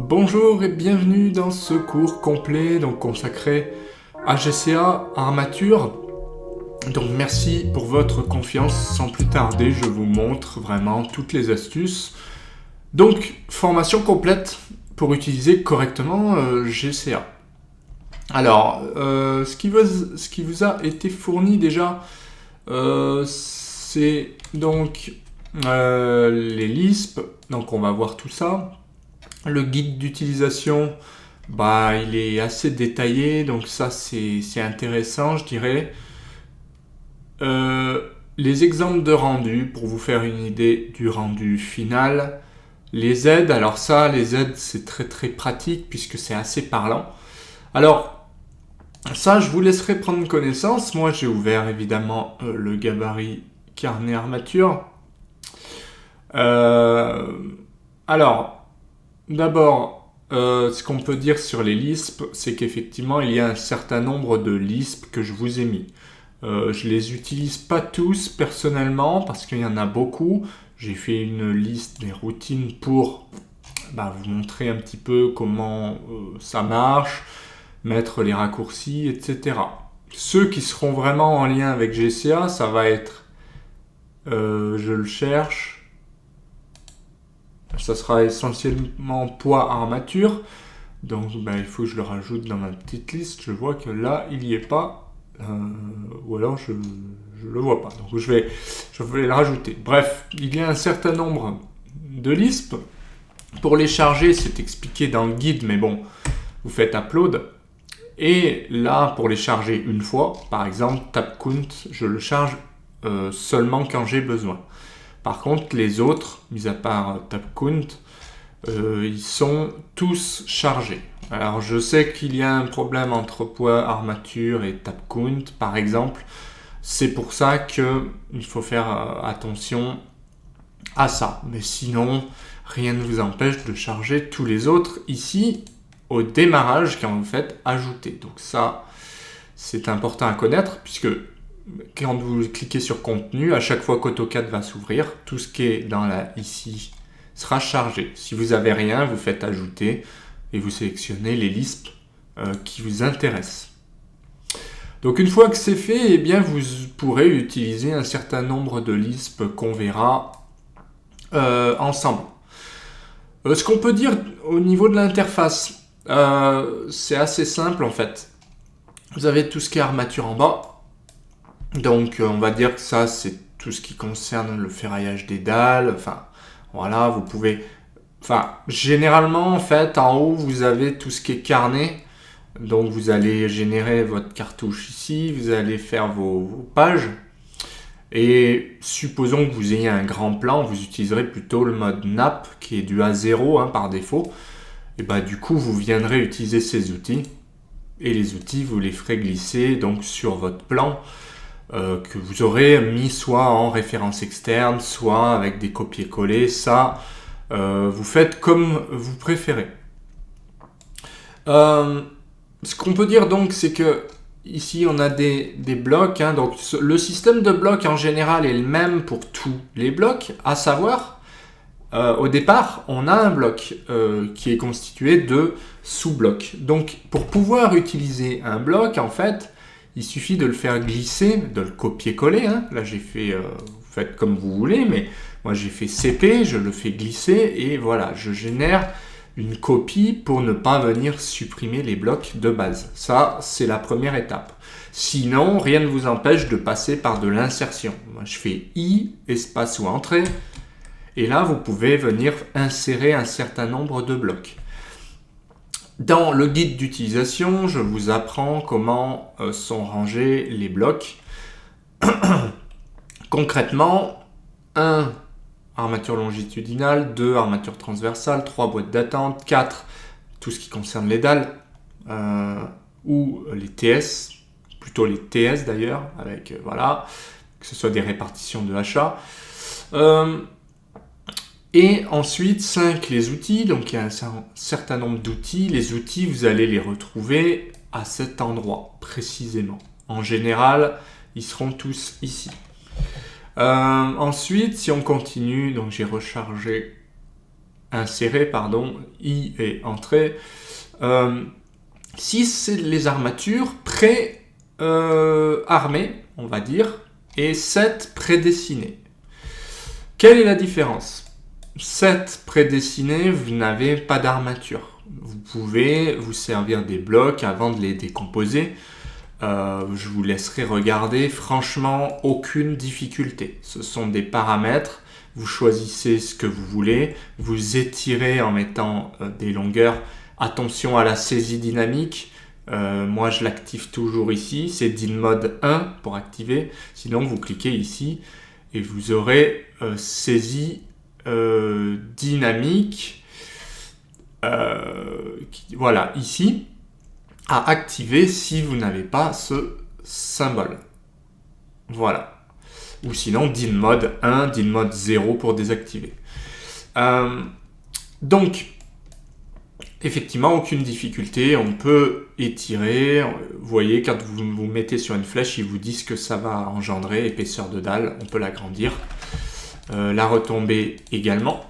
Bonjour et bienvenue dans ce cours complet consacré à GCA Armature. Donc merci pour votre confiance. Sans plus tarder, je vous montre vraiment toutes les astuces. Donc formation complète pour utiliser correctement GCA. Alors, ce qui vous a été fourni déjà, c'est donc les Lisp. Donc on va voir tout ça. Le guide d'utilisation, il est assez détaillé, donc ça c'est intéressant, je dirais. Les exemples de rendu, pour vous faire une idée du rendu final. Les aides, alors ça, les aides c'est très très pratique puisque c'est assez parlant. Alors, ça je vous laisserai prendre connaissance. Moi j'ai ouvert évidemment le gabarit carnet armature. Alors, d'abord, ce qu'on peut dire sur les Lisp, c'est qu'effectivement, il y a un certain nombre de Lisp que je vous ai mis. Je les utilise pas tous personnellement parce qu'il y en a beaucoup. J'ai fait une liste des routines pour vous montrer un petit peu comment ça marche, mettre les raccourcis, etc. Ceux qui seront vraiment en lien avec GCA, ça va être, je le cherche, ça sera essentiellement poids armature. Donc il faut que je le rajoute dans ma petite liste. Je vois que là, il n'y est pas. Ou alors je ne le vois pas. Donc je vais le rajouter. Bref, il y a un certain nombre de Lisp. Pour les charger, c'est expliqué dans le guide, mais bon, vous faites upload. Et là, pour les charger une fois, par exemple, tapcount, je le charge seulement quand j'ai besoin. Par contre, les autres, mis à part tapcount, ils sont tous chargés. Alors, je sais qu'il y a un problème entre poids armature et tapcount, par exemple. C'est pour ça qu'il faut faire attention à ça. Mais sinon, rien ne vous empêche de charger tous les autres ici au démarrage quand vous faites ajouter. Donc ça, c'est important à connaître puisque quand vous cliquez sur contenu, à chaque fois qu'AutoCAD va s'ouvrir, tout ce qui est dans la ici sera chargé. Si vous n'avez rien, vous faites ajouter et vous sélectionnez les Lisp qui vous intéressent. Donc une fois que c'est fait, vous pourrez utiliser un certain nombre de Lisp qu'on verra ensemble. Ce qu'on peut dire au niveau de l'interface, c'est assez simple en fait. Vous avez tout ce qui est armature en bas. Donc on va dire que ça c'est tout ce qui concerne le ferraillage des dalles. Enfin voilà, vous pouvez... généralement en fait en haut vous avez tout ce qui est carnet. Donc vous allez générer votre cartouche ici, vous allez faire vos pages. Et supposons que vous ayez un grand plan, vous utiliserez plutôt le mode NAP qui est du A0 par défaut. Et du coup vous viendrez utiliser ces outils. Et les outils vous les ferez glisser donc sur votre plan. Que vous aurez mis soit en référence externe, soit avec des copier-coller. Ça, vous faites comme vous préférez. Ce qu'on peut dire donc, c'est que ici on a des blocs. Donc le système de blocs en général est le même pour tous les blocs, à savoir, au départ, on a un bloc qui est constitué de sous-blocs. Donc pour pouvoir utiliser un bloc, en fait, il suffit de le faire glisser, de le copier-coller. Là, j'ai fait, vous faites comme vous voulez, mais moi, j'ai fait CP, je le fais glisser et voilà, je génère une copie pour ne pas venir supprimer les blocs de base. Ça, c'est la première étape. Sinon, rien ne vous empêche de passer par de l'insertion. Moi, je fais I, espace ou entrée, et là, vous pouvez venir insérer un certain nombre de blocs. Dans le guide d'utilisation, je vous apprends comment sont rangés les blocs. Concrètement, 1, armature longitudinale, 2, armature transversale, 3, boîte d'attente, 4, tout ce qui concerne les dalles, ou les TS, plutôt les TS d'ailleurs, avec, que ce soit des répartitions de HA. Et ensuite, 5, les outils. Donc, il y a un certain nombre d'outils. Les outils, vous allez les retrouver à cet endroit, précisément. En général, ils seront tous ici. Ensuite, si on continue, donc j'ai rechargé insérer, pardon, I et entrer. 6, c'est les armatures pré-armées, on va dire, et 7 prédessinées. Quelle est la différence? 7 prédessinés, vous n'avez pas d'armature. Vous pouvez vous servir des blocs avant de les décomposer. Je vous laisserai regarder. Franchement, aucune difficulté. Ce sont des paramètres. Vous choisissez ce que vous voulez. Vous étirez en mettant des longueurs. Attention à la saisie dynamique. Moi, je l'active toujours ici. C'est DIN mode 1 pour activer. Sinon, vous cliquez ici et vous aurez saisie dynamique. Voilà, ici, à activer si vous n'avez pas ce symbole. Voilà. Ou sinon, DIN mode 1, DIN mode 0 pour désactiver. Donc, effectivement, aucune difficulté. On peut étirer. Vous voyez, quand vous vous mettez sur une flèche, ils vous disent que ça va engendrer épaisseur de dalle. On peut l'agrandir. La retombée également.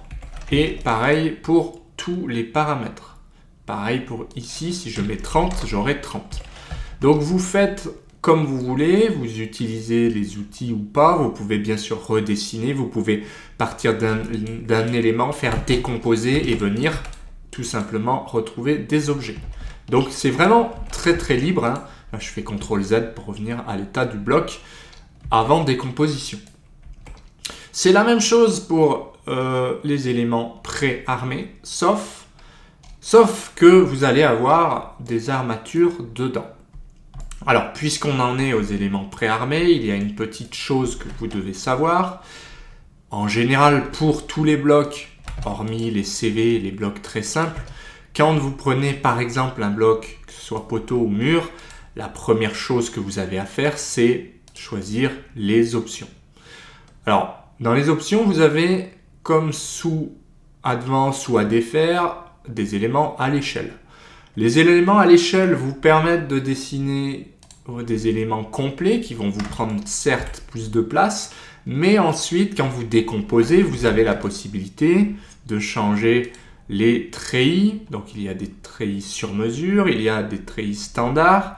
Et pareil pour tous les paramètres. Pareil pour ici, si je mets 30, j'aurai 30. Donc vous faites comme vous voulez, vous utilisez les outils ou pas, vous pouvez bien sûr redessiner, vous pouvez partir d'un élément, faire décomposer et venir tout simplement retrouver des objets. Donc c'est vraiment très très libre. Là, je fais CTRL Z pour revenir à l'état du bloc avant décomposition. C'est la même chose pour les éléments pré-armés, sauf que vous allez avoir des armatures dedans. Alors, puisqu'on en est aux éléments pré-armés, il y a une petite chose que vous devez savoir. En général, pour tous les blocs, hormis les CV, les blocs très simples, quand vous prenez par exemple un bloc, que ce soit poteau ou mur, la première chose que vous avez à faire, c'est choisir les options. Alors, dans les options, vous avez comme sous Advance ou à défaire des éléments à l'échelle. Les éléments à l'échelle vous permettent de dessiner des éléments complets qui vont vous prendre certes plus de place, mais ensuite, quand vous décomposez, vous avez la possibilité de changer les treillis. Donc, il y a des treillis sur mesure, il y a des treillis standards,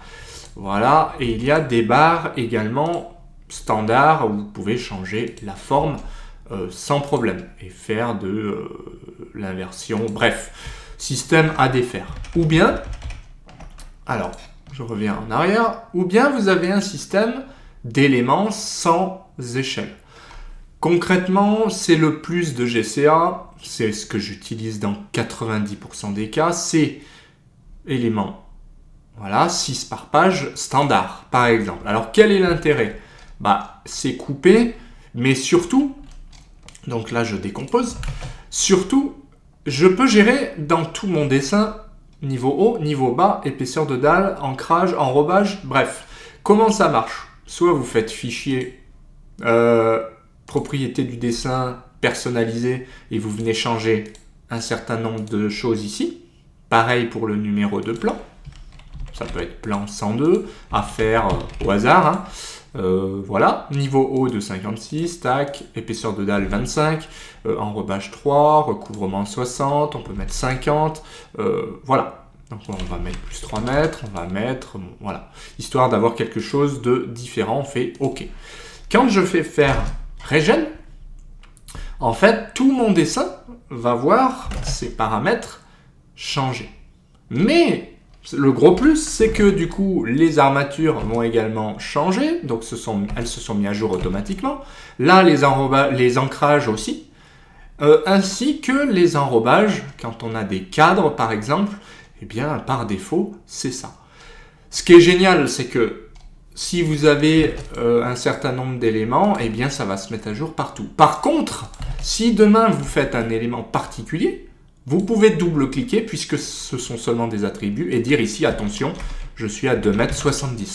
voilà, et il y a des barres également standard où vous pouvez changer la forme sans problème et faire de l'inversion, bref, système à défaire. Ou bien, alors je reviens en arrière, ou bien vous avez un système d'éléments sans échelle. Concrètement, c'est le plus de GCA, c'est ce que j'utilise dans 90% des cas, c'est éléments, voilà, 6 par page standard par exemple. Alors quel est l'intérêt? C'est coupé, mais surtout, donc là je décompose, surtout je peux gérer dans tout mon dessin, niveau haut, niveau bas, épaisseur de dalle, ancrage, enrobage, bref. Comment ça marche? Soit vous faites fichier, propriété du dessin, personnalisé, et vous venez changer un certain nombre de choses ici. Pareil pour le numéro de plan. Ça peut être plan 102, à faire au hasard, hein. Voilà, niveau haut de 56, tac, épaisseur de dalle 25, enrobage 3, recouvrement 60, on peut mettre 50, voilà. Donc on va mettre plus 3 mètres, on va mettre, voilà. Histoire d'avoir quelque chose de différent, on fait OK. Quand je fais faire Regen, en fait, tout mon dessin va voir ses paramètres changer. Mais le gros plus, c'est que du coup, les armatures vont également changer. Donc, elles se sont mises à jour automatiquement. Là, les ancrages aussi. Ainsi que les enrobages, quand on a des cadres, par exemple, eh bien, par défaut, c'est ça. Ce qui est génial, c'est que si vous avez un certain nombre d'éléments, eh bien, ça va se mettre à jour partout. Par contre, si demain, vous faites un élément particulier, vous pouvez double-cliquer puisque ce sont seulement des attributs et dire ici, attention, je suis à 2,70 m.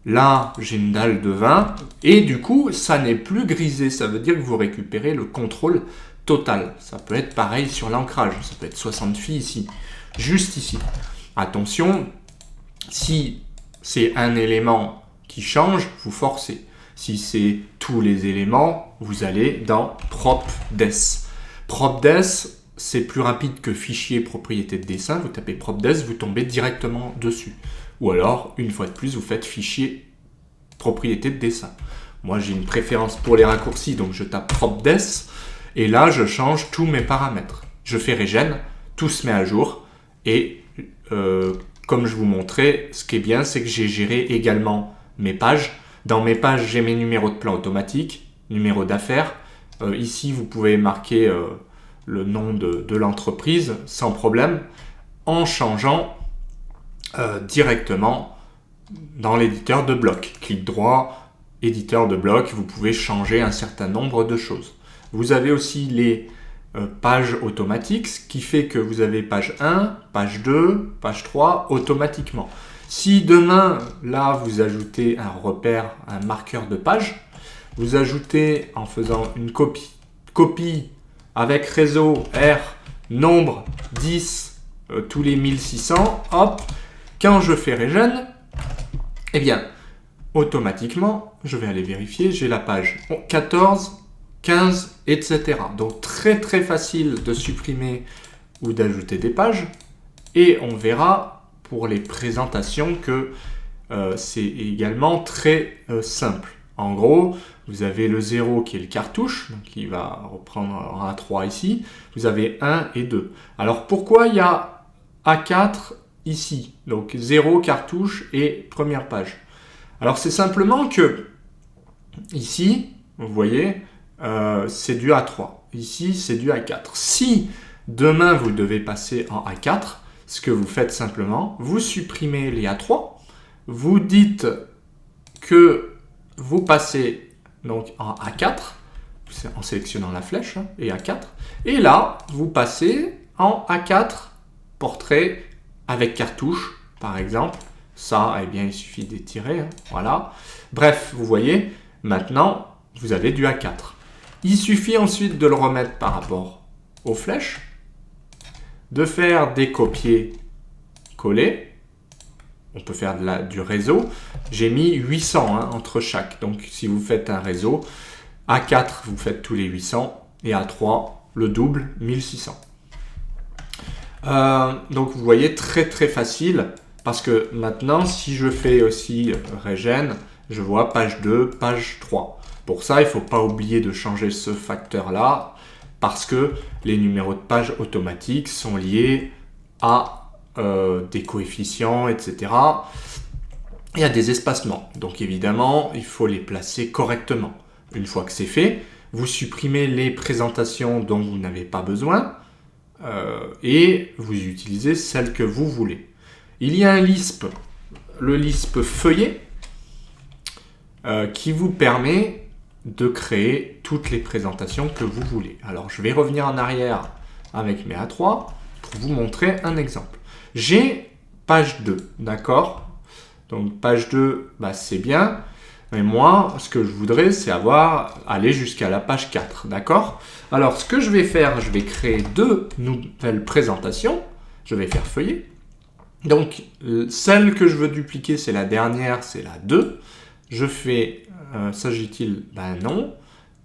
Là, j'ai une dalle de 20 et du coup, ça n'est plus grisé. Ça veut dire que vous récupérez le contrôle total. Ça peut être pareil sur l'ancrage. Ça peut être 60 phi ici, juste ici. Attention, si c'est un élément qui change, vous forcez. Si c'est tous les éléments, vous allez dans Prop Des. Prop Des, c'est plus rapide que fichier propriété de dessin. Vous tapez PropDes, vous tombez directement dessus. Ou alors, une fois de plus, vous faites fichier propriété de dessin. Moi, j'ai une préférence pour les raccourcis, donc je tape PropDes. Et là, je change tous mes paramètres. Je fais Regen, tout se met à jour. Et comme je vous montrais, ce qui est bien, c'est que j'ai géré également mes pages. Dans mes pages, j'ai mes numéros de plan automatiques, numéro d'affaires. Ici, vous pouvez marquer le nom de l'entreprise sans problème en changeant directement dans l'éditeur de bloc. Clic droit, éditeur de bloc, vous pouvez changer un certain nombre de choses. Vous avez aussi les pages automatiques, ce qui fait que vous avez page 1, page 2, page 3 automatiquement. Si demain, là, vous ajoutez un repère, un marqueur de page, vous ajoutez en faisant une copie avec réseau R, nombre 10, tous les 1600, hop, quand je fais Regen, eh bien, automatiquement, je vais aller vérifier, j'ai la page 14, 15, etc. Donc très très facile de supprimer ou d'ajouter des pages. Et on verra pour les présentations que c'est également très simple. En gros, vous avez le 0 qui est le cartouche, donc qui va reprendre en A3 ici. Vous avez 1 et 2. Alors pourquoi il y a A4 ici? Donc 0 cartouche et première page. Alors c'est simplement que ici, vous voyez, c'est du A3. Ici, c'est du A4. Si demain, vous devez passer en A4, ce que vous faites simplement, vous supprimez les A3, vous dites que vous passez donc en A4, en sélectionnant la flèche, et A4, et là, vous passez en A4 portrait avec cartouche, par exemple. Ça, eh bien, il suffit d'étirer, voilà. Bref, vous voyez, maintenant, vous avez du A4. Il suffit ensuite de le remettre par rapport aux flèches, de faire des copier-coller. On peut faire du réseau. J'ai mis 800 entre chaque. Donc, si vous faites un réseau, A4, vous faites tous les 800 et A3, le double, 1600. Donc, vous voyez, très très facile parce que maintenant, si je fais aussi Regen, je vois page 2, page 3. Pour ça, il ne faut pas oublier de changer ce facteur-là parce que les numéros de page automatiques sont liés à des coefficients, etc. Il y a des espacements. Donc évidemment, il faut les placer correctement. Une fois que c'est fait, vous supprimez les présentations dont vous n'avez pas besoin et vous utilisez celles que vous voulez. Il y a un Lisp, le Lisp feuillet, qui vous permet de créer toutes les présentations que vous voulez. Alors, je vais revenir en arrière avec mes A3 pour vous montrer un exemple. J'ai page 2, d'accord? Donc, page 2, c'est bien. Mais moi, ce que je voudrais, c'est aller jusqu'à la page 4, d'accord? Alors, ce que je vais faire, je vais créer 2 nouvelles présentations. Je vais faire feuillet. Donc, celle que je veux dupliquer, c'est la dernière, c'est la 2. Je fais, s'agit-il? Non.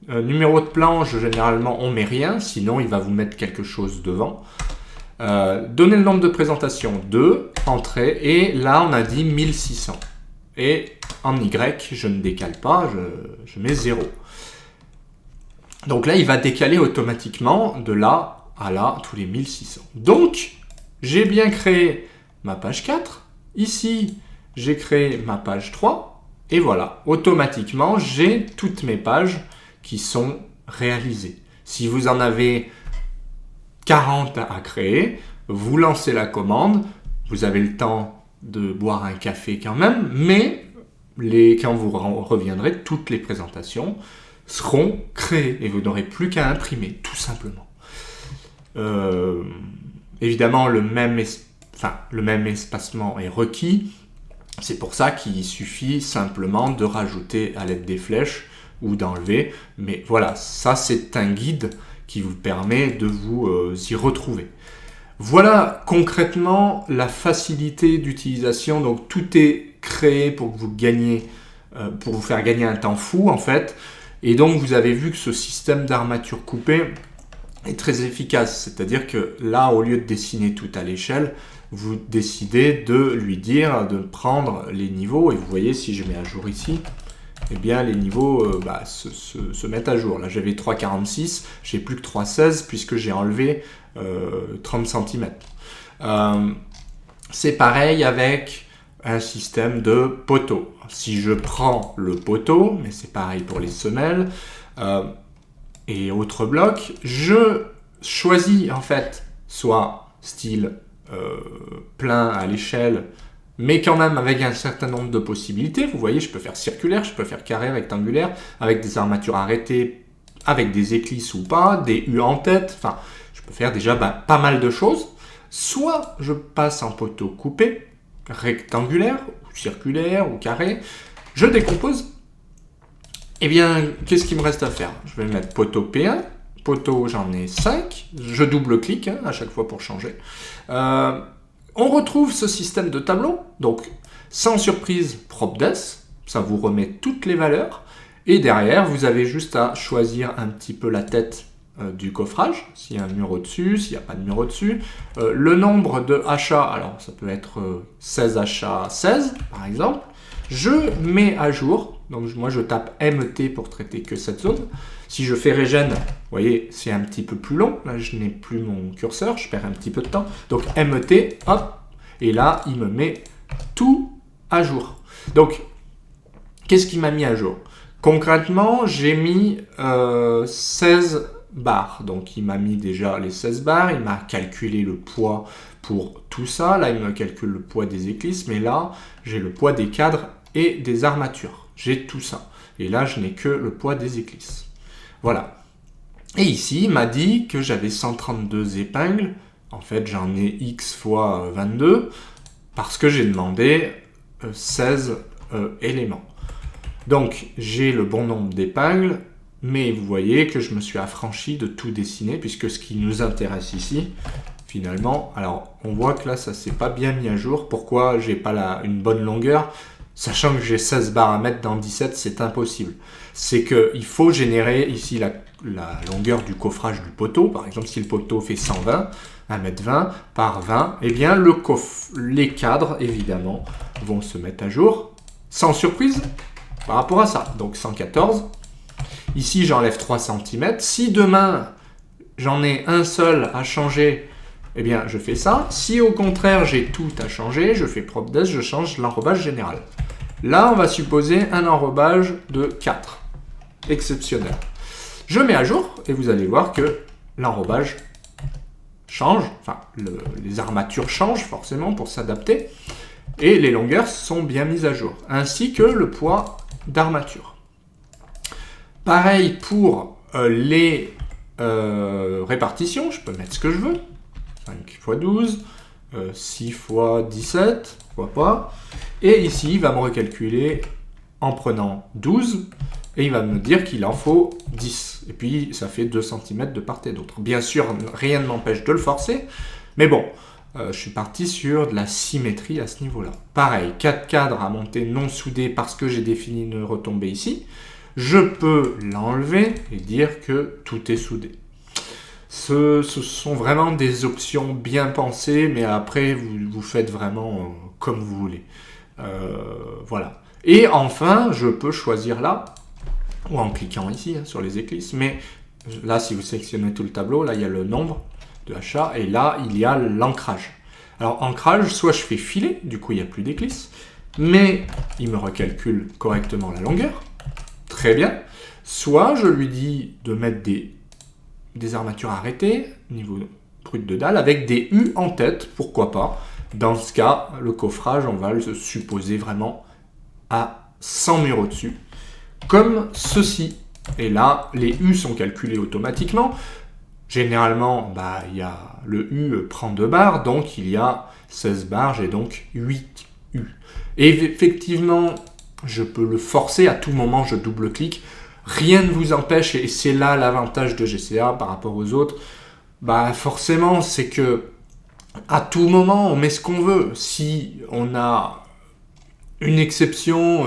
Numéro de planche, généralement, on ne met rien, sinon il va vous mettre quelque chose devant. Donner le nombre de présentations, 2, entrée, et là, on a dit 1600. Et en Y, je ne décale pas, je mets 0. Donc là, il va décaler automatiquement de là à là, tous les 1600. Donc, j'ai bien créé ma page 4. Ici, j'ai créé ma page 3. Et voilà, automatiquement, j'ai toutes mes pages qui sont réalisées. Si vous en avez 40 à créer, vous lancez la commande, vous avez le temps de boire un café quand même, mais quand vous reviendrez, toutes les présentations seront créées et vous n'aurez plus qu'à imprimer, tout simplement. Évidemment, le même espacement est requis. C'est pour ça qu'il suffit simplement de rajouter à l'aide des flèches ou d'enlever. Mais voilà, ça c'est un guide qui vous permet de vous y retrouver. Voilà concrètement la facilité d'utilisation. Donc tout est créé pour que vous pour vous faire gagner un temps fou en fait. Et donc vous avez vu que ce système d'armature coupée est très efficace. C'est-à-dire que là, au lieu de dessiner tout à l'échelle, vous décidez de lui dire de prendre les niveaux. Et vous voyez, si je mets à jour ici, eh bien les niveaux se mettent à jour. Là, j'avais 3,46, j'ai plus que 3,16 puisque j'ai enlevé 30 cm. C'est pareil avec un système de poteau. Si je prends le poteau, mais c'est pareil pour les semelles et autres blocs, je choisis en fait soit style plein à l'échelle, mais quand même avec un certain nombre de possibilités. Vous voyez, je peux faire circulaire, je peux faire carré, rectangulaire, avec des armatures arrêtées, avec des éclisses ou pas, des U en tête, enfin, je peux faire déjà pas mal de choses. Soit je passe en poteau coupé, rectangulaire, ou circulaire, ou carré, je décompose. Eh bien, qu'est-ce qu'il me reste à faire? Je vais mettre poteau P1, poteau j'en ai 5, je double-clique à chaque fois pour changer. On retrouve ce système de tableau, donc sans surprise, PropDes, ça vous remet toutes les valeurs, et derrière vous avez juste à choisir un petit peu la tête du coffrage, s'il y a un mur au-dessus, s'il n'y a pas de mur au-dessus, le nombre de achats, alors ça peut être 16 achats 16 par exemple, je mets à jour, donc moi je tape MT pour traiter que cette zone. Si je fais Regen, vous voyez, c'est un petit peu plus long. Là, je n'ai plus mon curseur, je perds un petit peu de temps. Donc MT, hop, et là, il me met tout à jour. Donc, qu'est-ce qui m'a mis à jour? Concrètement, j'ai mis 16 barres. Donc, il m'a mis déjà les 16 barres. Il m'a calculé le poids pour tout ça. Là, il me calcule le poids des éclisses. Mais là, j'ai le poids des cadres et des armatures. J'ai tout ça. Et là, je n'ai que le poids des éclisses. Voilà. Et ici, il m'a dit que j'avais 132 épingles. En fait, j'en ai X fois 22 parce que j'ai demandé 16 éléments. Donc, j'ai le bon nombre d'épingles, mais vous voyez que je me suis affranchi de tout dessiner puisque ce qui nous intéresse ici, finalement, alors on voit que là, ça ne s'est pas bien mis à jour. Pourquoi j'ai pas une bonne longueur? Sachant que j'ai 16 barres à mettre dans 17, c'est impossible. C'est qu'il faut générer ici la longueur du coffrage du poteau. Par exemple, si le poteau fait 120, 1m20 par 20, eh bien les cadres, évidemment, vont se mettre à jour. Sans surprise par rapport à ça. Donc 114. Ici, j'enlève 3 cm. Si demain, j'en ai un seul à changer, eh bien, je fais ça. Si au contraire, j'ai tout à changer, je fais PropDes, je change l'enrobage général. Là, on va supposer un enrobage de 4. Exceptionnel. Je mets à jour et vous allez voir que l'enrobage change. Enfin, les armatures changent forcément pour s'adapter. Et les longueurs sont bien mises à jour. Ainsi que le poids d'armature. Pareil pour les répartitions. Je peux mettre ce que je veux. 5 x 12, 6 x 17, pourquoi pas. Et ici, il va me recalculer en prenant 12, et il va me dire qu'il en faut 10. Et puis, ça fait 2 cm de part et d'autre. Bien sûr, rien ne m'empêche de le forcer, mais bon, je suis parti sur de la symétrie à ce niveau-là. Pareil, 4 cadres à monter non soudés parce que j'ai défini une retombée ici. Je peux l'enlever et dire que tout est soudé. Ce sont vraiment des options bien pensées, mais après, vous faites vraiment comme vous voulez. Voilà. Et enfin, je peux choisir là, ou en cliquant ici sur les éclisses, mais là, si vous sélectionnez tout le tableau, là, il y a le nombre de achats, et là, il y a l'ancrage. Alors, ancrage, soit je fais filer, du coup, il n'y a plus d'éclisses, mais il me recalcule correctement la longueur, très bien, soit je lui dis de mettre des armatures arrêtées, niveau brut de dalle, avec des U en tête, pourquoi pas. Dans ce cas, le coffrage, on va le supposer vraiment à 100 murs au-dessus, comme ceci. Et là, les U sont calculés automatiquement. Généralement, le U prend 2 barres, donc il y a 16 barres, j'ai donc 8 U. Et effectivement, je peux le forcer, à tout moment, je double-clique. Rien ne vous empêche, et c'est là l'avantage de GCA par rapport aux autres, forcément, c'est que à tout moment, on met ce qu'on veut. Si on a une exception,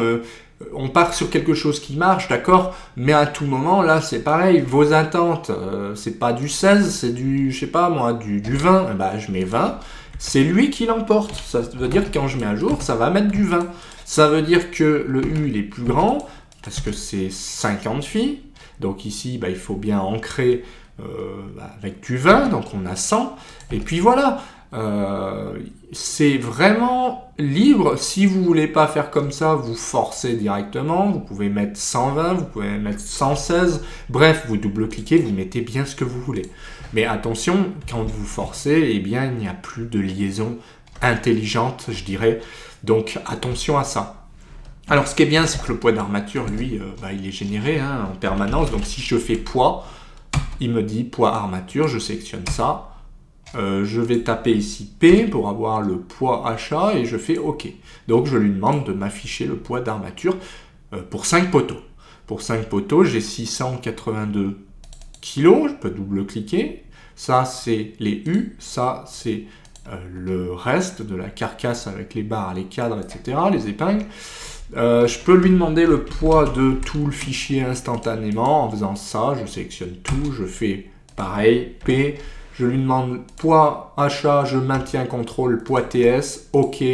on part sur quelque chose qui marche, d'accord, mais à tout moment, là, c'est pareil, vos attentes, c'est pas du 16, c'est du, je sais pas moi, du 20, je mets 20, c'est lui qui l'emporte. Ça veut dire que quand je mets à jour, ça va mettre du 20. Ça veut dire que le U, il est plus grand, parce que c'est 50 filles, donc ici, il faut bien ancrer avec du 20, donc on a 100, et puis voilà. C'est vraiment libre. Si vous voulez pas faire comme ça, vous forcez directement. Vous pouvez mettre 120, vous pouvez mettre 116. Bref, vous double-cliquez, vous mettez bien ce que vous voulez. Mais attention, quand vous forcez, il n'y a plus de liaison intelligente, je dirais. Donc attention à ça. Alors ce qui est bien, c'est que le poids d'armature, lui, il est généré en permanence. Donc si je fais poids, il me dit poids armature, je sélectionne ça. Je vais taper ici P pour avoir le poids achat et je fais OK. Donc je lui demande de m'afficher le poids d'armature pour 5 poteaux. Pour 5 poteaux, j'ai 682 kg, je peux double-cliquer. Ça, c'est les U, ça, c'est le reste de la carcasse avec les barres, les cadres, etc., les épingles. Je peux lui demander le poids de tout le fichier instantanément. En faisant ça, je sélectionne tout, je fais pareil, P. Je lui demande poids achat, je maintiens contrôle, poids TS, OK,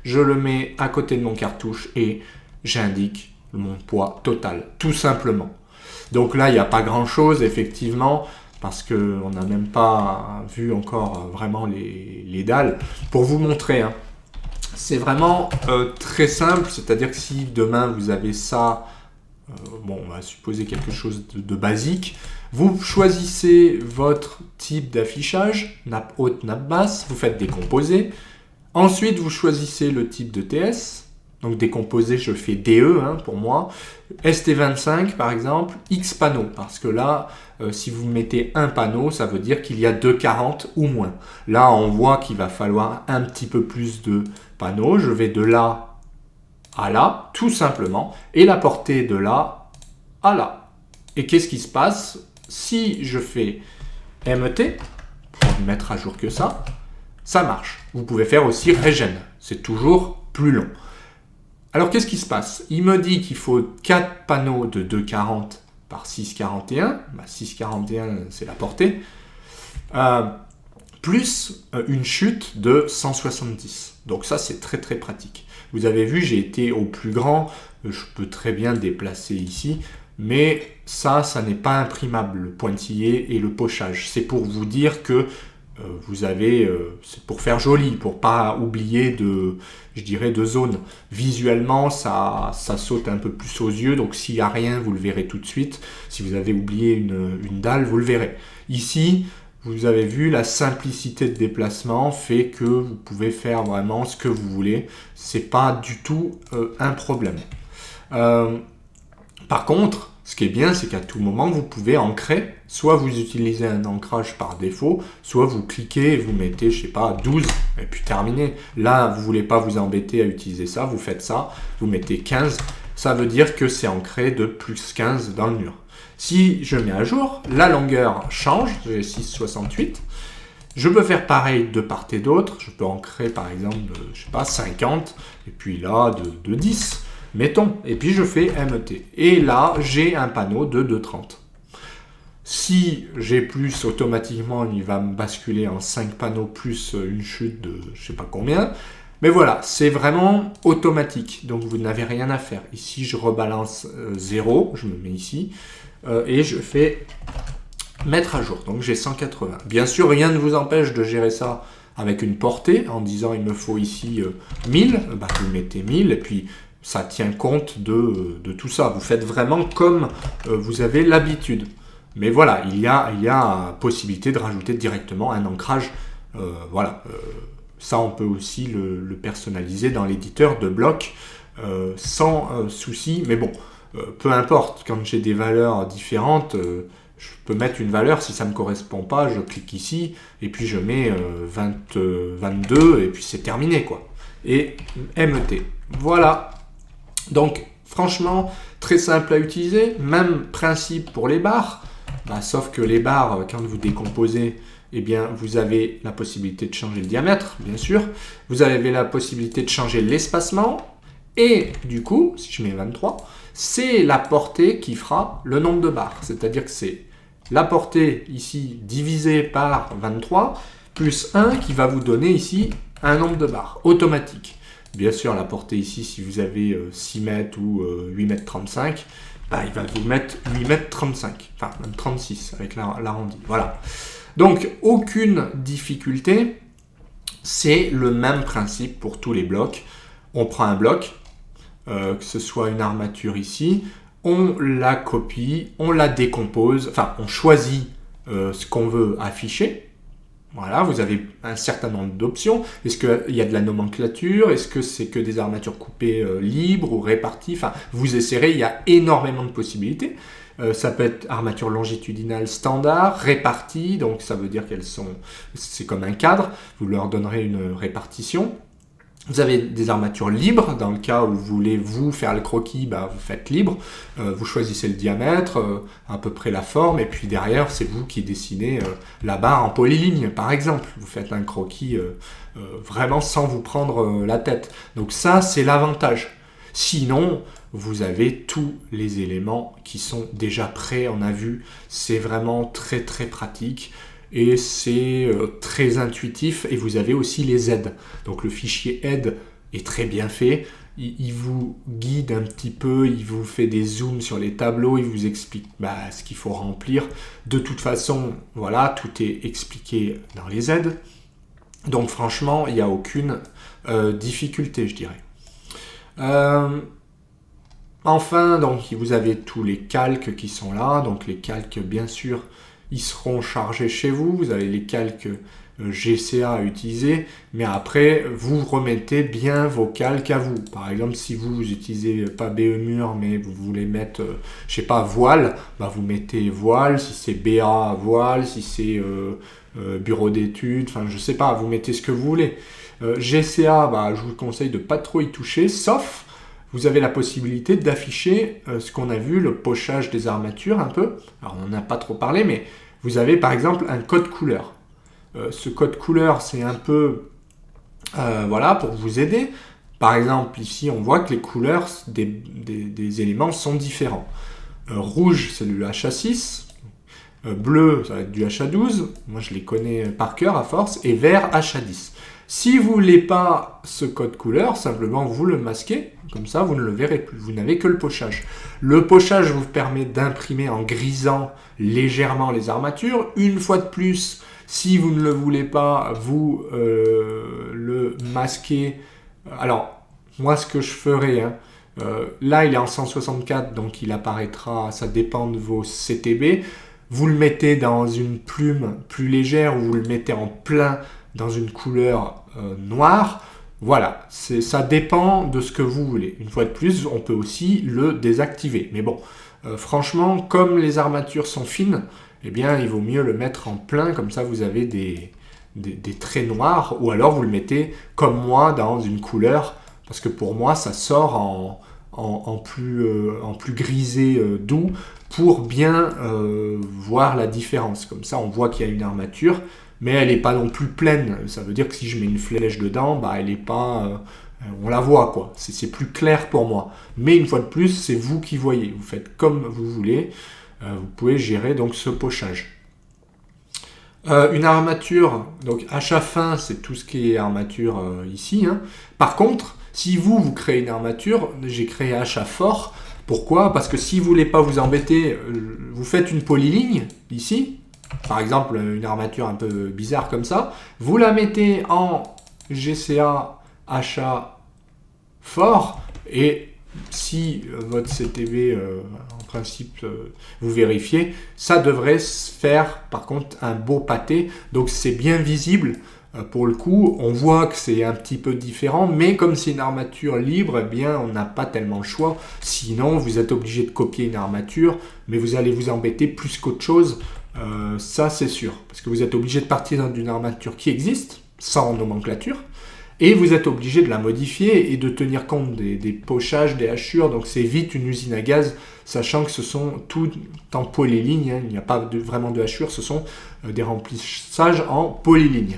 je le mets à côté de mon cartouche et j'indique mon poids total, tout simplement. Donc là, il n'y a pas grand-chose, effectivement, parce qu'on n'a même pas vu encore vraiment les dalles. Pour vous montrer, c'est vraiment très simple, c'est-à-dire que si demain vous avez ça, on va supposer quelque chose de basique. Vous choisissez votre type d'affichage, nappe haute, nappe basse, vous faites décomposer. Ensuite, vous choisissez le type de TS. Donc décomposer, je fais DE pour moi. ST25 par exemple, X panneaux. Parce que là, si vous mettez un panneau, ça veut dire qu'il y a 240 ou moins. Là, on voit qu'il va falloir un petit peu plus de panneaux. Je vais de là à là, tout simplement, et la portée de là à là. Et qu'est-ce qui se passe si je fais MET, pour mettre à jour que ça marche. Vous pouvez faire aussi Regen, c'est toujours plus long. Alors qu'est-ce qui se passe? Il me dit qu'il faut 4 panneaux de 240 par 641, 641 c'est la portée, plus une chute de 170. Donc ça c'est très très pratique. Vous avez vu, j'ai été au plus grand, je peux très bien déplacer ici, mais ça n'est pas imprimable, le pointillé et le pochage. C'est pour vous dire que vous avez, c'est pour faire joli, pour pas oublier de zone. Visuellement, ça saute un peu plus aux yeux, donc s'il n'y a rien, vous le verrez tout de suite. Si vous avez oublié une dalle, vous le verrez. Ici, vous avez vu, la simplicité de déplacement fait que vous pouvez faire vraiment ce que vous voulez. C'est pas du tout un problème. Par contre, ce qui est bien, c'est qu'à tout moment, vous pouvez ancrer. Soit vous utilisez un ancrage par défaut, soit vous cliquez et vous mettez, 12, et puis terminé. Là, vous ne voulez pas vous embêter à utiliser ça, vous faites ça, vous mettez 15. Ça veut dire que c'est ancré de plus 15 dans le mur. Si je mets à jour, la longueur change, j'ai 6,68. Je peux faire pareil de part et d'autre. Je peux ancrer par exemple, 50, et puis là, de 10. Mettons, et puis je fais MET. Et là, j'ai un panneau de 2,30. Si j'ai plus, automatiquement, il va me basculer en 5 panneaux plus une chute de je sais pas combien. Mais voilà, c'est vraiment automatique. Donc vous n'avez rien à faire. Ici, je rebalance 0, je me mets ici, et je fais mettre à jour. Donc j'ai 180. Bien sûr, rien ne vous empêche de gérer ça avec une portée, en disant il me faut ici 1000, vous mettez 1000, et puis ça tient compte de tout ça. Vous faites vraiment comme vous avez l'habitude. Mais voilà, il y a possibilité de rajouter directement un ancrage. Ça, on peut aussi le personnaliser dans l'éditeur de blocs sans souci. Mais bon, peu importe. Quand j'ai des valeurs différentes, je peux mettre une valeur. Si ça ne me correspond pas, je clique ici et puis je mets 22 et puis c'est terminé, quoi. Et MET. Voilà. Donc, franchement, très simple à utiliser. Même principe pour les barres. Sauf que les barres, quand vous décomposez, eh bien, vous avez la possibilité de changer le diamètre, bien sûr. Vous avez la possibilité de changer l'espacement. Et du coup, si je mets 23, c'est la portée qui fera le nombre de barres. C'est-à-dire que c'est la portée ici divisée par 23 plus 1 qui va vous donner ici un nombre de barres automatique. Bien sûr, la portée ici, si vous avez 6 mètres ou 8 mètres 35, bah, il va vous mettre 8 mètres 35, enfin même 36 avec l'arrondi. Voilà. Donc, aucune difficulté. C'est le même principe pour tous les blocs. On prend un bloc, que ce soit une armature ici, on la copie, on la décompose, enfin on choisit ce qu'on veut afficher. Voilà, vous avez un certain nombre d'options. Est-ce qu'il y a de la nomenclature? Est-ce que c'est que des armatures coupées libres ou réparties? Enfin, vous essayerez, il y a énormément de possibilités. Ça peut être armature longitudinale standard, répartie, donc ça veut dire c'est comme un cadre, vous leur donnerez une répartition. Vous avez des armatures libres, dans le cas où vous voulez vous faire le croquis, bah, vous faites libre, vous choisissez le diamètre, à peu près la forme, et puis derrière c'est vous qui dessinez la barre en polyligne par exemple. Vous faites un croquis vraiment sans vous prendre la tête. Donc ça c'est l'avantage. Sinon, vous avez tous les éléments qui sont déjà prêts, on a vu, c'est vraiment très très pratique. Et c'est très intuitif, et vous avez aussi les aides. Donc le fichier aide est très bien fait, il vous guide un petit peu, il vous fait des zooms sur les tableaux, il vous explique ce qu'il faut remplir. De toute façon, voilà, tout est expliqué dans les aides. Donc franchement, il n'y a aucune difficulté, je dirais. Enfin, donc vous avez tous les calques qui sont là. Donc les calques, bien sûr, ils seront chargés chez vous. Vous avez les calques GCA à utiliser, mais après, vous remettez bien vos calques à vous. Par exemple, si vous n'utilisez pas BE Mur, mais vous voulez mettre, je sais pas, voile, bah vous mettez voile. Si c'est BA, voile. Si c'est bureau d'études, enfin, je sais pas, vous mettez ce que vous voulez. GCA, bah, je vous conseille de pas trop y toucher, sauf vous avez la possibilité d'afficher ce qu'on a vu, le pochage des armatures un peu. Alors on n'en a pas trop parlé, mais vous avez par exemple un code couleur. Ce code couleur, c'est un peu voilà, pour vous aider. Par exemple, ici, on voit que les couleurs des éléments sont différents. Rouge, c'est du HA6. Bleu, ça va être du HA12. Moi, je les connais par cœur à force. Et vert, HA10. Si vous ne voulez pas ce code couleur, simplement vous le masquez, comme ça vous ne le verrez plus, vous n'avez que le pochage. Le pochage vous permet d'imprimer en grisant légèrement les armatures. Une fois de plus, si vous ne le voulez pas, vous le masquez. Alors, moi ce que je ferai, là il est en 164, donc il apparaîtra, ça dépend de vos CTB. Vous le mettez dans une plume plus légère ou vous le mettez en plein dans une couleur noire. Voilà, ça dépend de ce que vous voulez. Une fois de plus, on peut aussi le désactiver. Mais bon, franchement, comme les armatures sont fines, eh bien, il vaut mieux le mettre en plein, comme ça vous avez des traits noirs, ou alors vous le mettez, comme moi, dans une couleur, parce que pour moi, ça sort en plus grisé doux, pour bien voir la différence. Comme ça, on voit qu'il y a une armature, mais elle n'est pas non plus pleine. Ça veut dire que si je mets une flèche dedans, bah, elle n'est pas... on la voit, quoi. C'est plus clair pour moi. Mais une fois de plus, c'est vous qui voyez. Vous faites comme vous voulez. Vous pouvez gérer donc ce pochage. Une armature, donc achat fin, c'est tout ce qui est armature ici. Par contre, si vous créez une armature, j'ai créé achat fort. Pourquoi? Parce que si vous ne voulez pas vous embêter, vous faites une polyligne ici. Par exemple, une armature un peu bizarre comme ça, vous la mettez en GCA achat fort, et si votre CTB, en principe, vous vérifiez, ça devrait se faire par contre un beau pâté, donc c'est bien visible. Pour le coup, on voit que c'est un petit peu différent, mais comme c'est une armature libre, eh bien, on n'a pas tellement le choix. Sinon, vous êtes obligé de copier une armature, mais vous allez vous embêter plus qu'autre chose. Ça, c'est sûr. Parce que vous êtes obligé de partir d'une armature qui existe, sans nomenclature, et vous êtes obligé de la modifier et de tenir compte des pochages, des hachures. Donc, c'est vite une usine à gaz, sachant que ce sont tout en polyligne. Il n'y a pas vraiment de hachures, ce sont des remplissages en polyligne.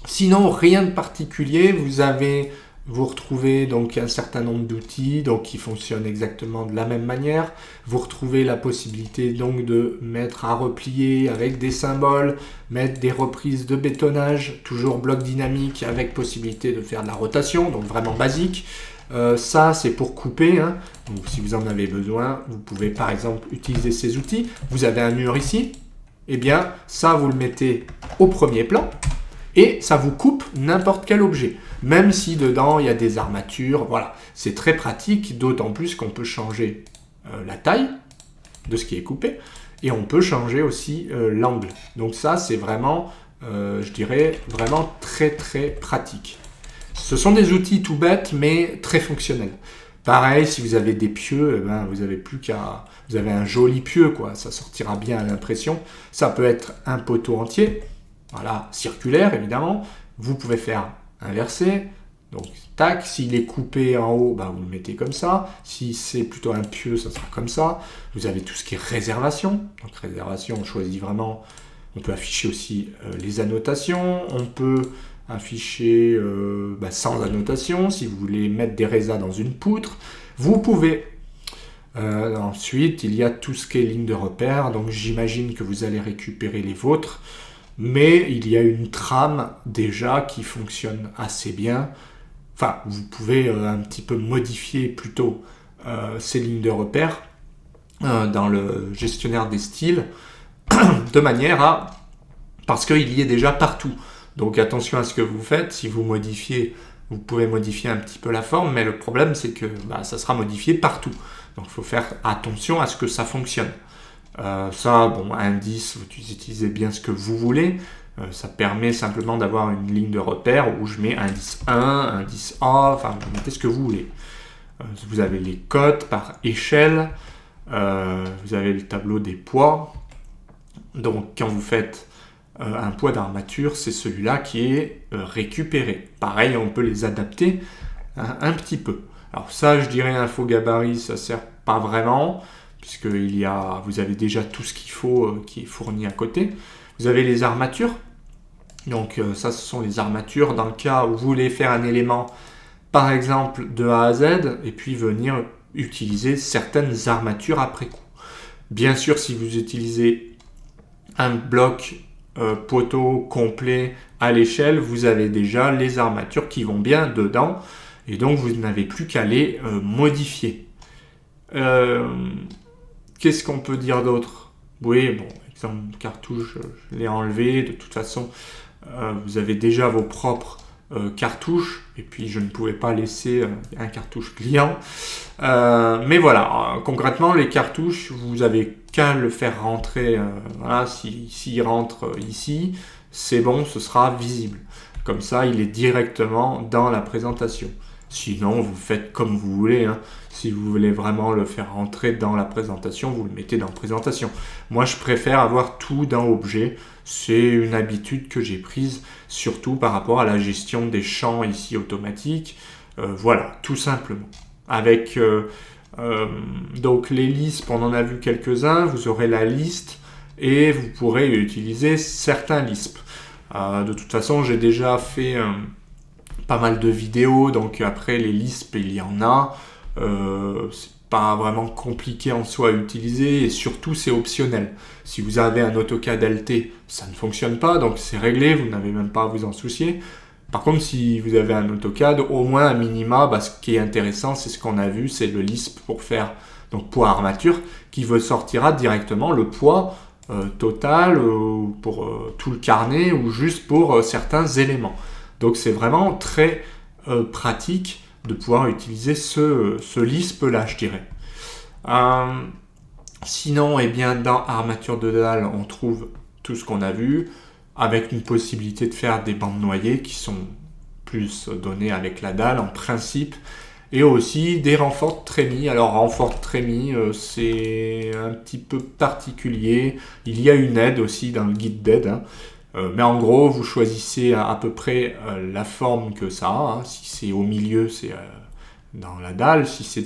Sinon, rien de particulier, vous avez vous retrouvez donc un certain nombre d'outils donc qui fonctionnent exactement de la même manière. Vous retrouvez la possibilité donc de mettre à replier avec des symboles, mettre des reprises de bétonnage, toujours bloc dynamique avec possibilité de faire de la rotation, donc vraiment basique. Ça c'est pour couper, hein. Donc si vous en avez besoin, vous pouvez par exemple utiliser ces outils. Vous avez un mur ici, et bien ça vous le mettez au premier plan. Et ça vous coupe n'importe quel objet, même si dedans il y a des armatures, voilà. C'est très pratique, d'autant plus qu'on peut changer la taille de ce qui est coupé, et on peut changer aussi l'angle. Donc ça, c'est vraiment, je dirais, vraiment très très pratique. Ce sont des outils tout bêtes, mais très fonctionnels. Pareil, si vous avez des pieux, eh ben, vous avez plus qu'à... Vous avez un joli pieu, quoi. Ça sortira bien à l'impression. Ça peut être un poteau entier. Voilà, circulaire évidemment. Vous pouvez faire inversé. Donc, tac, s'il est coupé en haut, bah, vous le mettez comme ça. Si c'est plutôt un pieu, ça sera comme ça. Vous avez tout ce qui est réservation. Donc, réservation, on choisit vraiment. On peut afficher aussi les annotations. On peut afficher sans annotation. Si vous voulez mettre des résas dans une poutre, vous pouvez. Ensuite, il y a tout ce qui est ligne de repère. Donc, j'imagine que vous allez récupérer les vôtres. Mais il y a une trame déjà qui fonctionne assez bien. Enfin, vous pouvez un petit peu modifier plutôt ces lignes de repère dans le gestionnaire des styles de manière à... Parce qu'il y est déjà partout. Donc attention à ce que vous faites. Si vous modifiez, vous pouvez modifier un petit peu la forme, mais le problème c'est que ça sera modifié partout. Donc il faut faire attention à ce que ça fonctionne. Indice, vous utilisez bien ce que vous voulez. Ça permet simplement d'avoir une ligne de repère où je mets indice 1, indice A, enfin vous mettez ce que vous voulez. Vous avez les cotes par échelle, vous avez le tableau des poids. Donc quand vous faites un poids d'armature, c'est celui-là qui est récupéré. Pareil, on peut les adapter un petit peu. Alors ça, je dirais infogabarit, ça sert pas vraiment, puisque vous avez déjà tout ce qu'il faut qui est fourni à côté. Vous avez les armatures. Donc ça, ce sont les armatures dans le cas où vous voulez faire un élément, par exemple, de A à Z, et puis venir utiliser certaines armatures après coup. Bien sûr, si vous utilisez un bloc poteau complet à l'échelle, vous avez déjà les armatures qui vont bien dedans, et donc vous n'avez plus qu'à les modifier. Qu'est-ce qu'on peut dire d'autre? Oui, bon, exemple cartouche, je l'ai enlevé. De toute façon, vous avez déjà vos propres cartouches. Et puis, je ne pouvais pas laisser un cartouche client. Mais voilà, concrètement, les cartouches, vous avez qu'à le faire rentrer. Voilà, s'il rentre ici, c'est bon, ce sera visible. Comme ça, il est directement dans la présentation. Sinon, vous faites comme vous voulez. Hein. Si vous voulez vraiment le faire rentrer dans la présentation, vous le mettez dans présentation. Moi, je préfère avoir tout dans objet. C'est une habitude que j'ai prise, surtout par rapport à la gestion des champs ici automatiques. Voilà, tout simplement. Avec donc les listes, on en a vu quelques-uns. Vous aurez la liste et vous pourrez utiliser certains lisps. De toute façon, j'ai déjà fait... pas mal de vidéos, donc après les lisps il y en a, c'est pas vraiment compliqué en soi à utiliser et surtout c'est optionnel. Si vous avez un AutoCAD LT, ça ne fonctionne pas, donc c'est réglé, vous n'avez même pas à vous en soucier. Par contre, si vous avez un AutoCAD, au moins à minima, ce qui est intéressant, c'est ce qu'on a vu, c'est le lisp pour faire donc poids armature, qui vous sortira directement le poids total pour tout le carnet ou juste pour certains éléments. Donc c'est vraiment très pratique de pouvoir utiliser ce lisp-là, je dirais. Sinon, dans armature de dalle, on trouve tout ce qu'on a vu, avec une possibilité de faire des bandes noyées qui sont plus données avec la dalle en principe, et aussi des renforts de trémies. Alors renfort de trémies, c'est un petit peu particulier. Il y a une aide aussi dans le guide d'aide, hein. Mais en gros, vous choisissez à peu près la forme que ça a. Hein. Si c'est au milieu, c'est dans la dalle. Si c'est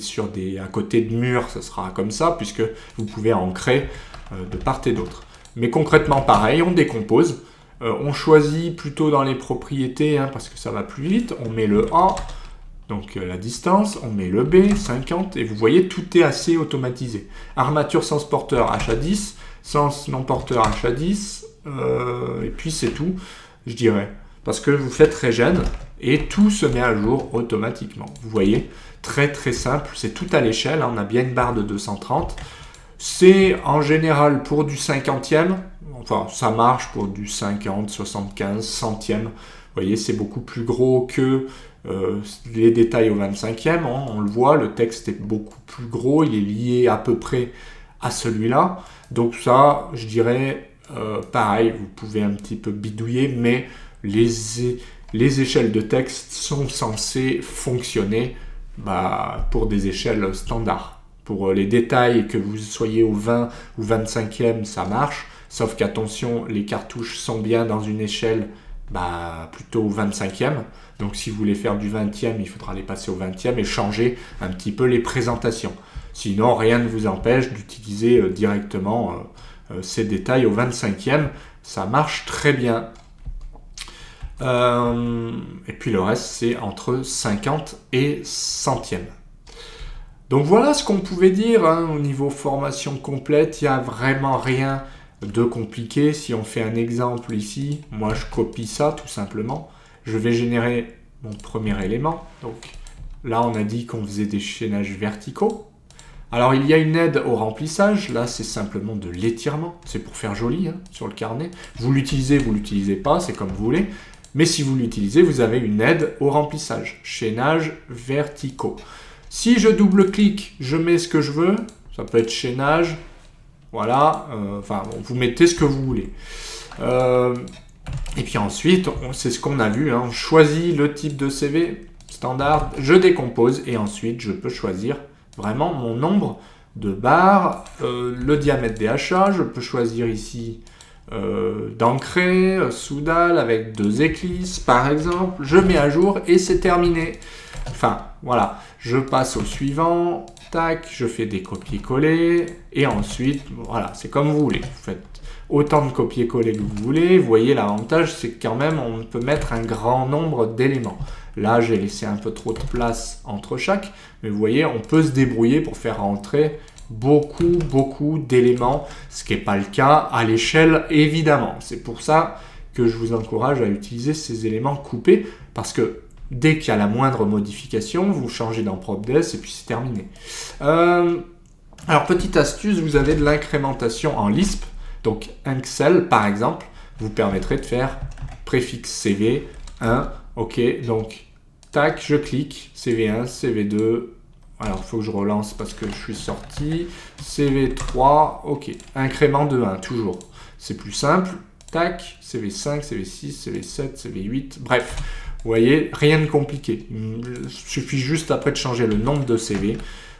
à côté de mur, ça sera comme ça, puisque vous pouvez ancrer de part et d'autre. Mais concrètement, pareil, on décompose. On choisit plutôt dans les propriétés, hein, parce que ça va plus vite. On met le A. donc la distance, on met le B, 50, et vous voyez, tout est assez automatisé. Armature sens porteur HA10, sens non porteur HA10, et puis c'est tout, je dirais. Parce que vous faites regen, et tout se met à jour automatiquement. Vous voyez, très très simple, c'est tout à l'échelle, on a bien une barre de 230. C'est en général pour du 50e, enfin ça marche pour du 50, 75, centième. Vous voyez, c'est beaucoup plus gros que les détails au 25e, hein, on le voit, le texte est beaucoup plus gros, il est lié à peu près à celui-là. Donc ça, je dirais, pareil, vous pouvez un petit peu bidouiller, mais les échelles de texte sont censées fonctionner pour des échelles standards. Pour les détails, que vous soyez au 20 ou 25e, ça marche. Sauf qu'attention, les cartouches sont bien dans une échelle plutôt au 25e. Donc si vous voulez faire du 20e, il faudra les passer au 20e et changer un petit peu les présentations. Sinon, rien ne vous empêche d'utiliser directement ces détails au 25e. Ça marche très bien. Et puis le reste, c'est entre 50 et centième. Donc voilà ce qu'on pouvait dire au niveau formation complète. Il n'y a vraiment rien de compliqué. Si on fait un exemple ici, moi je copie ça tout simplement. Je vais générer mon premier élément. Donc là, on a dit qu'on faisait des chaînages verticaux. Alors il y a une aide au remplissage. Là, c'est simplement de l'étirement. C'est pour faire joli sur le carnet. Vous l'utilisez pas, c'est comme vous voulez. Mais si vous l'utilisez, vous avez une aide au remplissage. Chaînage verticaux. Si je double-clique, je mets ce que je veux. Ça peut être chaînage. Voilà. Vous mettez ce que vous voulez. Et puis ensuite, c'est ce qu'on a vu. On choisit le type de CV standard. Je décompose. Et ensuite, je peux choisir vraiment mon nombre de barres. Le diamètre des HA. Je peux choisir ici d'ancrer, sous dalle avec 2 éclisses, par exemple. Je mets à jour et c'est terminé. Enfin, voilà. Je passe au suivant, tac, je fais des copier-coller, et ensuite, voilà, c'est comme vous voulez. Vous faites autant de copier-coller que vous voulez. Vous voyez, l'avantage, c'est que quand même, on peut mettre un grand nombre d'éléments. Là, j'ai laissé un peu trop de place entre chaque, mais vous voyez, on peut se débrouiller pour faire rentrer beaucoup d'éléments, ce qui n'est pas le cas à l'échelle, évidemment. C'est pour ça que je vous encourage à utiliser ces éléments coupés, parce que dès qu'il y a la moindre modification, vous changez dans PropDes et puis c'est terminé. Alors, petite astuce, vous avez de l'incrémentation en Lisp. Donc, Excel, par exemple, vous permettrait de faire préfixe CV 1. Ok, donc, tac, je clique, CV1, CV2. Alors, il faut que je relance parce que je suis sorti. CV3, ok. Incrément de 1, toujours. C'est plus simple. Tac, CV5, CV6, CV7, CV8, bref. Vous voyez, rien de compliqué. Il suffit juste après de changer le nombre de CV,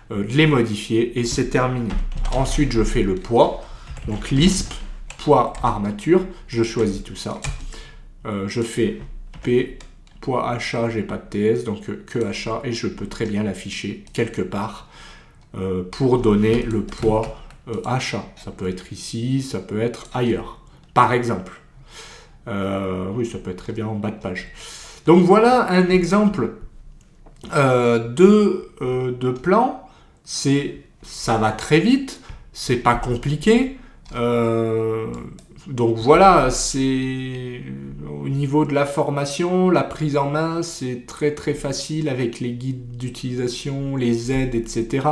de les modifier et c'est terminé. Ensuite, je fais le poids. Donc, Lisp, poids, armature. Je choisis tout ça. Je fais P, poids HA, j'ai pas de TS, donc que HA et je peux très bien l'afficher quelque part pour donner le poids HA. Ça peut être ici, ça peut être ailleurs, par exemple. Oui, ça peut être très bien en bas de page. Donc voilà un exemple de plan. Ça va très vite, c'est pas compliqué. Donc voilà, c'est au niveau de la formation, la prise en main, c'est très très facile avec les guides d'utilisation, les aides, etc.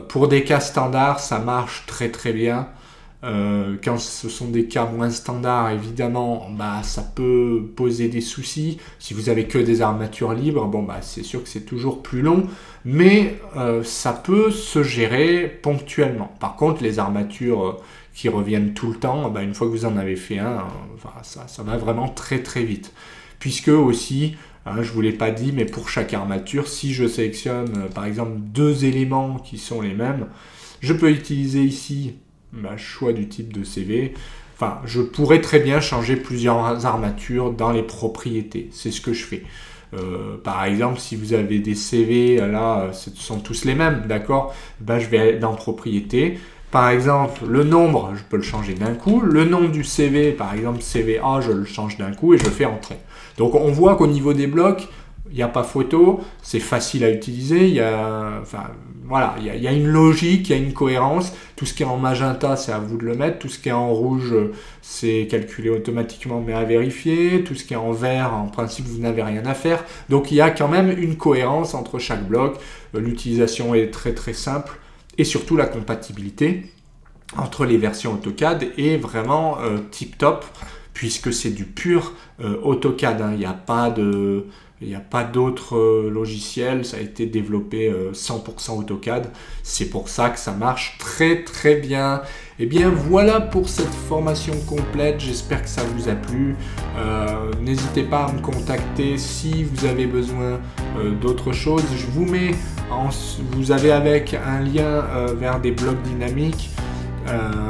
Pour des cas standards, ça marche très très bien. Quand ce sont des cas moins standards, évidemment, ça peut poser des soucis. Si vous avez que des armatures libres, c'est sûr que c'est toujours plus long, mais ça peut se gérer ponctuellement. Par contre, les armatures qui reviennent tout le temps, une fois que vous en avez fait un, ça va vraiment très très vite. Puisque aussi, je ne vous l'ai pas dit, mais pour chaque armature, si je sélectionne par exemple 2 éléments qui sont les mêmes, je peux utiliser ici choix du type de CV. Je pourrais très bien changer plusieurs armatures dans les propriétés. C'est ce que je fais. Par exemple, si vous avez des CV, là, ce sont tous les mêmes, d'accord ? Je vais dans propriétés, par exemple, le nombre, je peux le changer d'un coup. Le nom du CV, par exemple, CVA, je le change d'un coup et je fais entrer. Donc, on voit qu'au niveau des blocs, il n'y a pas photo, c'est facile à utiliser, il y a une logique, il y a une cohérence. Tout ce qui est en magenta, c'est à vous de le mettre. Tout ce qui est en rouge, c'est calculé automatiquement, mais à vérifier. Tout ce qui est en vert, en principe, vous n'avez rien à faire. Donc, il y a quand même une cohérence entre chaque bloc. L'utilisation est très très simple. Et surtout, la compatibilité entre les versions AutoCAD est vraiment tip top, puisque c'est du pur AutoCAD. Hein. Il n'y a pas d'autres logiciels, ça a été développé 100% AutoCAD. C'est pour ça que ça marche très très bien. Et bien voilà pour cette formation complète, j'espère que ça vous a plu. N'hésitez pas à me contacter si vous avez besoin d'autres choses. Je vous mets, vous avez avec un lien vers des blocs dynamiques,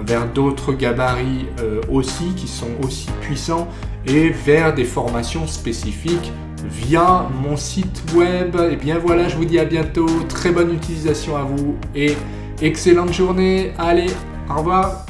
vers d'autres gabarits aussi qui sont aussi puissants et vers des formations spécifiques via mon site web. Et bien voilà, je vous dis à bientôt, très bonne utilisation à vous et excellente journée. Allez, au revoir.